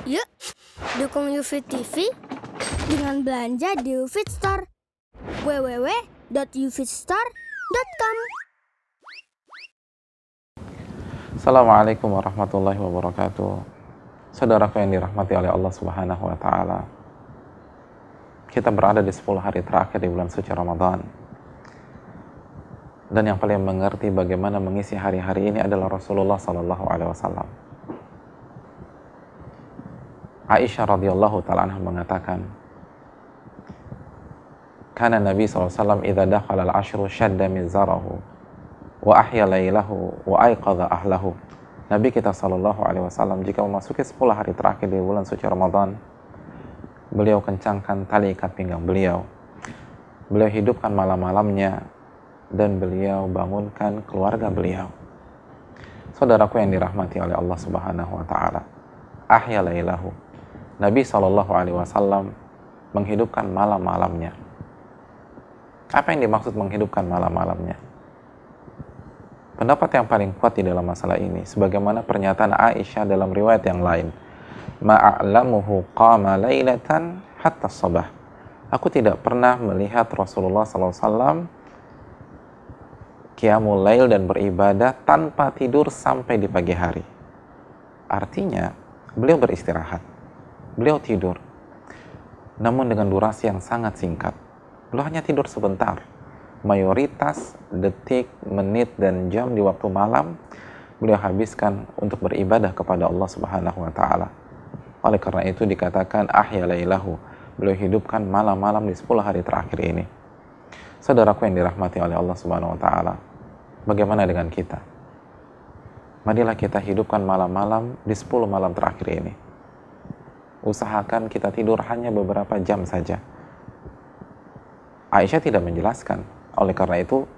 Yuk, dukung UFIT TV dengan belanja di UFIT Store. www.ufitstore.com. Assalamualaikum warahmatullahi wabarakatuh. Saudaraku yang dirahmati oleh Allah Subhanahu wa taala. Kita berada di 10 hari terakhir di bulan suci Ramadan. Dan yang paling mengerti bagaimana mengisi hari-hari ini adalah Rasulullah sallallahu alaihi wasallam. Aisyah radhiyallahu taala anha mengatakan, "Kana Nabi sallallahu alaihi wasallam idza dakhala al-ashru shadda mizarahu wa ahya lailahu wa aiqadha ahlahu." Nabi kita sallallahu alaihi wasallam jika memasuki 10 hari terakhir di bulan suci Ramadan, beliau kencangkan tali ikat pinggang beliau. Beliau hidupkan malam-malamnya dan beliau bangunkan keluarga beliau. Saudaraku yang dirahmati oleh Allah Subhanahu wa taala, ahya lailahu. Nabi sallallahu alaihi wasallam menghidupkan malam-malamnya. Apa yang dimaksud menghidupkan malam-malamnya? Pendapat yang paling kuat di dalam masalah ini, sebagaimana pernyataan Aisyah dalam riwayat yang lain, ma'a'lamuhu qama lailatan hatta sabah. Aku tidak pernah melihat Rasulullah SAW qiyamul lail dan beribadah tanpa tidur sampai di pagi hari. Artinya, beliau beristirahat, beliau tidur, namun dengan durasi yang sangat singkat. Beliau hanya tidur sebentar. Mayoritas detik, menit, dan jam di waktu malam beliau habiskan untuk beribadah kepada Allah Subhanahu wa taala. Oleh karena itu dikatakan ahya lailahu, beliau hidupkan malam-malam di 10 hari terakhir ini. Saudaraku yang dirahmati oleh Allah Subhanahu wa taala, bagaimana dengan kita? Marilah kita hidupkan malam-malam di 10 malam terakhir ini. Usahakan kita tidur hanya beberapa jam saja. Aisyah tidak menjelaskan. Oleh karena itu,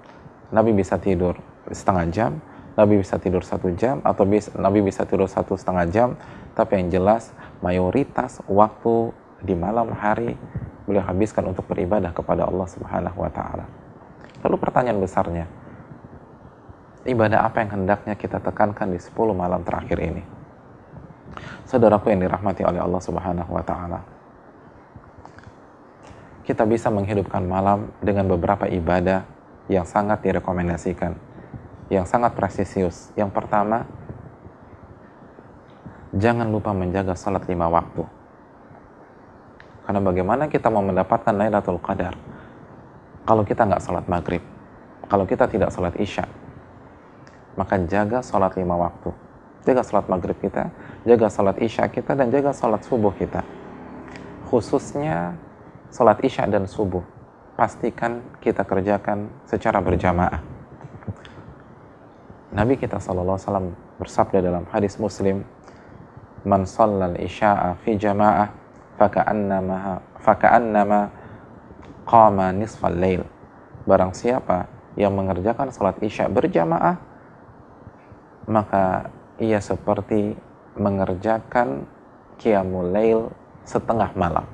Nabi bisa tidur setengah jam, Nabi bisa tidur 1 jam, atau Nabi bisa tidur 1,5 jam, tapi yang jelas mayoritas waktu di malam hari beliau habiskan untuk beribadah kepada Allah Subhanahu wa taala. Lalu pertanyaan besarnya, ibadah apa yang hendaknya kita tekankan di 10 malam terakhir ini? Saudaraku yang dirahmati oleh Allah Subhanahu wa taala, kita bisa menghidupkan malam dengan beberapa ibadah yang sangat direkomendasikan, yang sangat presisius. Yang pertama, jangan lupa menjaga salat 5 waktu. Karena bagaimana kita mau mendapatkan Lailatul Qadar kalau kita nggak salat maghrib, kalau kita tidak salat isya? Maka jaga salat 5 waktu. Jaga salat maghrib kita, jaga salat isya kita, dan jaga salat subuh kita. Khususnya salat isya dan subuh, pastikan kita kerjakan secara berjamaah. Nabi kita SAW bersabda dalam hadis Muslim, "Man shallal isya'a fi jama'ah faka'annama qama nisfal lail." Barang siapa yang mengerjakan salat isya berjamaah, maka ia seperti mengerjakan qiyamul lail setengah malam.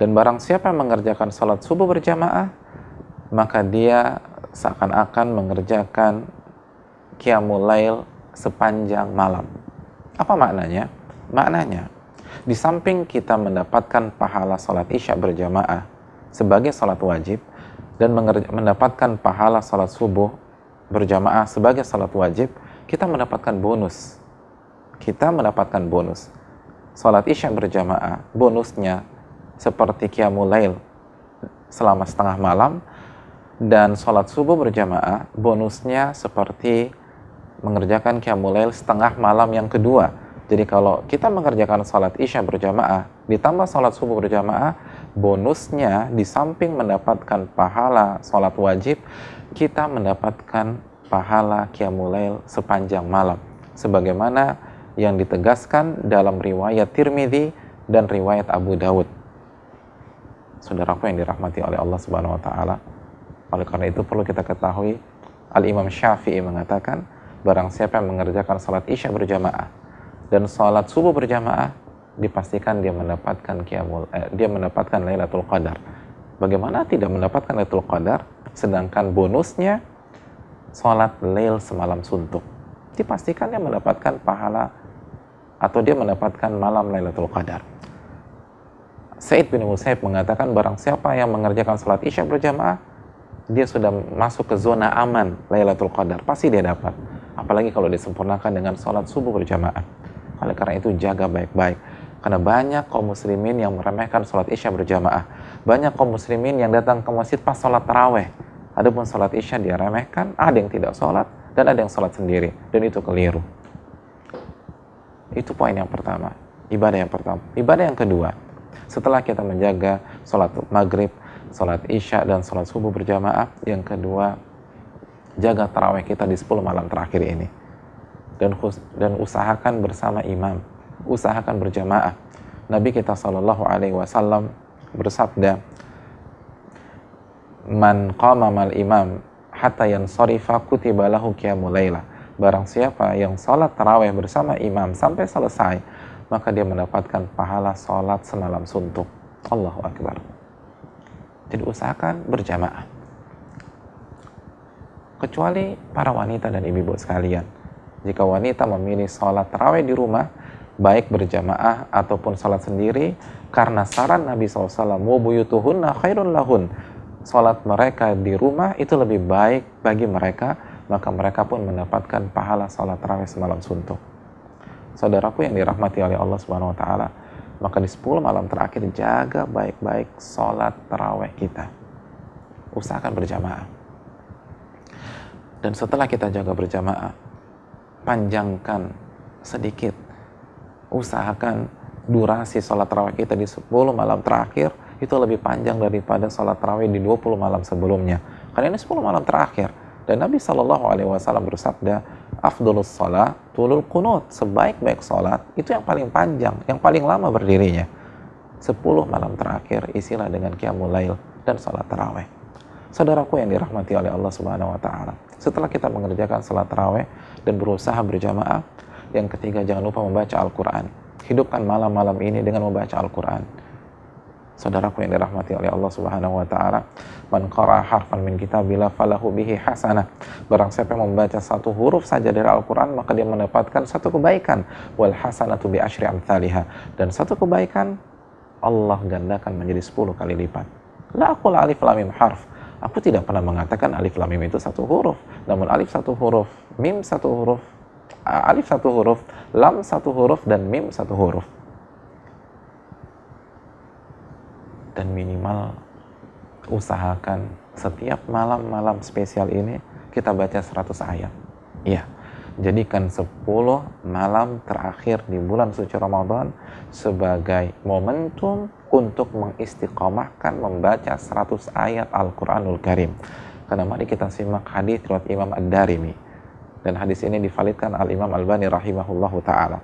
Dan barang siapa yang mengerjakan salat subuh berjamaah, maka dia seakan-akan mengerjakan qiyamul lail sepanjang malam. Apa maknanya? Maknanya, di samping kita mendapatkan pahala salat isya berjamaah sebagai salat wajib, dan mendapatkan pahala salat subuh berjamaah sebagai salat wajib, kita mendapatkan bonus. Kita mendapatkan bonus. Salat isya berjamaah, bonusnya seperti qiyamul lail selama setengah malam, dan sholat subuh berjamaah bonusnya seperti mengerjakan qiyamul lail setengah malam yang kedua. Jadi kalau kita mengerjakan sholat isya berjamaah ditambah sholat subuh berjamaah, bonusnya di samping mendapatkan pahala sholat wajib, kita mendapatkan pahala qiyamul lail sepanjang malam, sebagaimana yang ditegaskan dalam riwayat Tirmidzi dan riwayat Abu Daud. Saudaraku yang dirahmati oleh Allah Subhanahu wa taala, oleh karena itu perlu kita ketahui, Al-Imam Syafi'i mengatakan, barang siapa yang mengerjakan salat isya berjamaah dan salat subuh berjamaah, dipastikan dia mendapatkan dia mendapatkan Lailatul Qadar. Bagaimana tidak mendapatkan Lailatul Qadar sedangkan bonusnya salat lail semalam suntuk? Dipastikan dia mendapatkan pahala atau dia mendapatkan malam Lailatul Qadar. Sa'id bin Musayyib mengatakan barang siapa yang mengerjakan sholat isya berjamaah, dia sudah masuk ke zona aman Lailatul Qadar, pasti dia dapat. Apalagi kalau disempurnakan dengan sholat subuh berjamaah. Oleh karena itu jaga baik-baik, karena banyak kaum muslimin yang meremehkan sholat isya berjamaah. Banyak kaum muslimin yang datang ke masjid pas sholat taraweh, adapun sholat isya dia remehkan, ada yang tidak sholat dan ada yang sholat sendiri, dan itu keliru. Itu poin yang pertama, ibadah yang pertama. Ibadah yang kedua, setelah kita menjaga sholat maghrib, sholat isya, dan sholat subuh berjamaah, yang kedua, jaga taraweh kita di 10 malam terakhir ini. Dan usahakan bersama imam, usahakan berjamaah. Nabi kita SAW bersabda, man qama mal imam hatta yansarifa kutiba lahu qiyamul lailah. Barang siapa yang sholat taraweh bersama imam sampai selesai, maka dia mendapatkan pahala sholat semalam suntuk. Allahu Akbar. Jadi usahakan berjamaah. Kecuali para wanita dan ibu-ibu sekalian. Jika wanita memilih sholat taraweh di rumah, baik berjamaah ataupun sholat sendiri, karena saran Nabi SAW, wa buyutuhunna khairun lahun. Sholat mereka di rumah itu lebih baik bagi mereka, maka mereka pun mendapatkan pahala sholat tarawih semalam suntuk. Saudaraku yang dirahmati oleh Allah Subhanahu wa taala, maka di 10 malam terakhir jaga baik-baik sholat tarawih kita. Usahakan berjamaah. Dan setelah kita jaga berjamaah, panjangkan sedikit. Usahakan durasi sholat tarawih kita di 10 malam terakhir itu lebih panjang daripada sholat tarawih di 20 malam sebelumnya. Karena ini 10 malam terakhir. Dan Nabi SAW bersabda, afdolus sholat tulul qunut, sebaik-baik sholat itu yang paling panjang, yang paling lama berdirinya. 10 malam terakhir isilah dengan qiyamul lail dan sholat tarawih. Saudaraku yang dirahmati oleh Allah Subhanahu wa taala, setelah kita mengerjakan sholat tarawih dan berusaha berjamaah, yang ketiga jangan lupa membaca Al-Quran. Hidupkan malam-malam ini dengan membaca Al-Quran. Saudaraku yang dirahmati oleh Allah Subhanahu wa taala, man qara'a harfan min kitabillah falahu bihi hasanah. Barang siapa yang membaca satu huruf saja dari Al-Qur'an, maka dia mendapatkan satu kebaikan. Wal hasanatu bi asyri amsalihha. Dan satu kebaikan Allah gandakan menjadi 10 kali lipat. La aqul alif lam mim harf. Aku tidak pernah mengatakan alif lam mim itu satu huruf, namun alif satu huruf, mim satu huruf, alif satu huruf, lam satu huruf, dan mim satu huruf. Dan minimal usahakan setiap malam-malam spesial ini kita baca 100 ayat. Iya, jadikan 10 malam terakhir di bulan suci Ramadan sebagai momentum untuk mengistiqomahkan membaca 100 ayat Al-Quranul Karim. Karena mari kita simak hadis riwayat Imam Ad-Darimi. Dan hadis ini divalidkan Al-Imam Albani rahimahullahu ta'ala.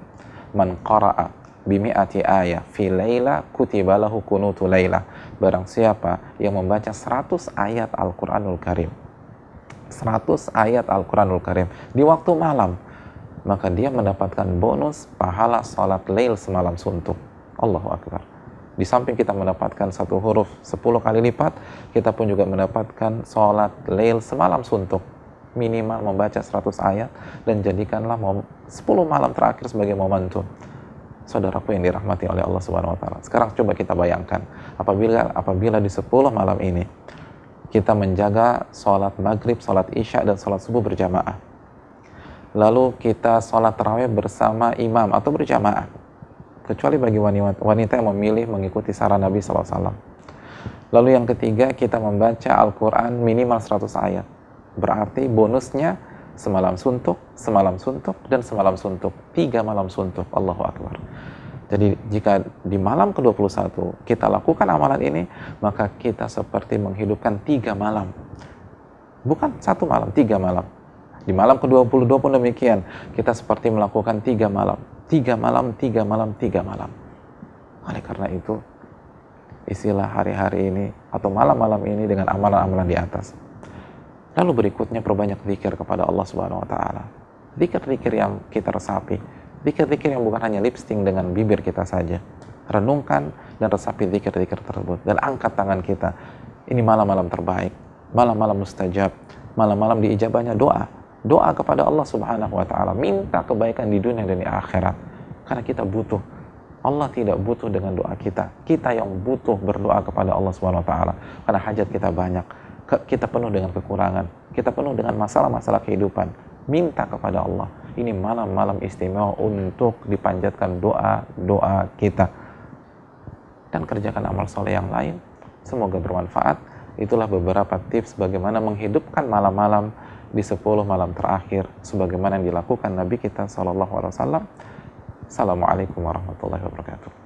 Man qara'a bimi'ati ayat fi laila kutiba lahu kunutu laila. Barang siapa yang membaca 100 ayat Al-Quranul Karim, 100 ayat Al-Quranul Karim di waktu malam, maka dia mendapatkan bonus pahala sholat lail semalam suntuk. Allahu Akbar. Di samping kita mendapatkan satu huruf 10 kali lipat, kita pun juga mendapatkan sholat lail semalam suntuk. Minimal membaca 100 ayat dan jadikanlah 10 malam terakhir sebagai momentum. Saudaraku yang dirahmati oleh Allah Subhanahu wa taala. Sekarang coba kita bayangkan, apabila di 10 malam ini kita menjaga sholat maghrib, sholat isya, dan sholat subuh berjamaah. Lalu kita sholat tarawih bersama imam atau berjamaah. Kecuali bagi wanita yang memilih mengikuti saran Nabi SAW. Lalu yang ketiga, kita membaca Al-Quran minimal 100 ayat. Berarti bonusnya semalam suntuk, dan semalam suntuk. 3 malam suntuk. Allahu Akbar. Jadi jika di malam ke-21 kita lakukan amalan ini, maka kita seperti menghidupkan 3 malam. Bukan 1 malam, 3 malam. Di malam ke-22 pun demikian. Kita seperti melakukan 3 malam. 3 malam, 3 malam, 3 malam. Oleh karena itu, isilah hari-hari ini atau malam-malam ini dengan amalan-amalan di atas. Lalu berikutnya perbanyak zikir kepada Allah Subhanahu wa taala. Zikir-zikir yang kita resapi, zikir-zikir yang bukan hanya lip sync dengan bibir kita saja. Renungkan dan resapi zikir-zikir tersebut dan angkat tangan kita. Ini malam-malam terbaik, malam-malam mustajab, malam-malam diijabahnya doa. Doa kepada Allah Subhanahu wa taala, minta kebaikan di dunia dan di akhirat. Karena kita butuh. Allah tidak butuh dengan doa kita. Kita yang butuh berdoa kepada Allah Subhanahu wa taala. Karena hajat kita banyak. Kita penuh dengan kekurangan. Kita penuh dengan masalah-masalah kehidupan. Minta kepada Allah. Ini malam-malam istimewa untuk dipanjatkan doa-doa kita. Dan kerjakan amal soleh yang lain. Semoga bermanfaat. Itulah beberapa tips bagaimana menghidupkan malam-malam di 10 malam terakhir sebagaimana yang dilakukan Nabi kita SAW. Assalamualaikum warahmatullahi wabarakatuh.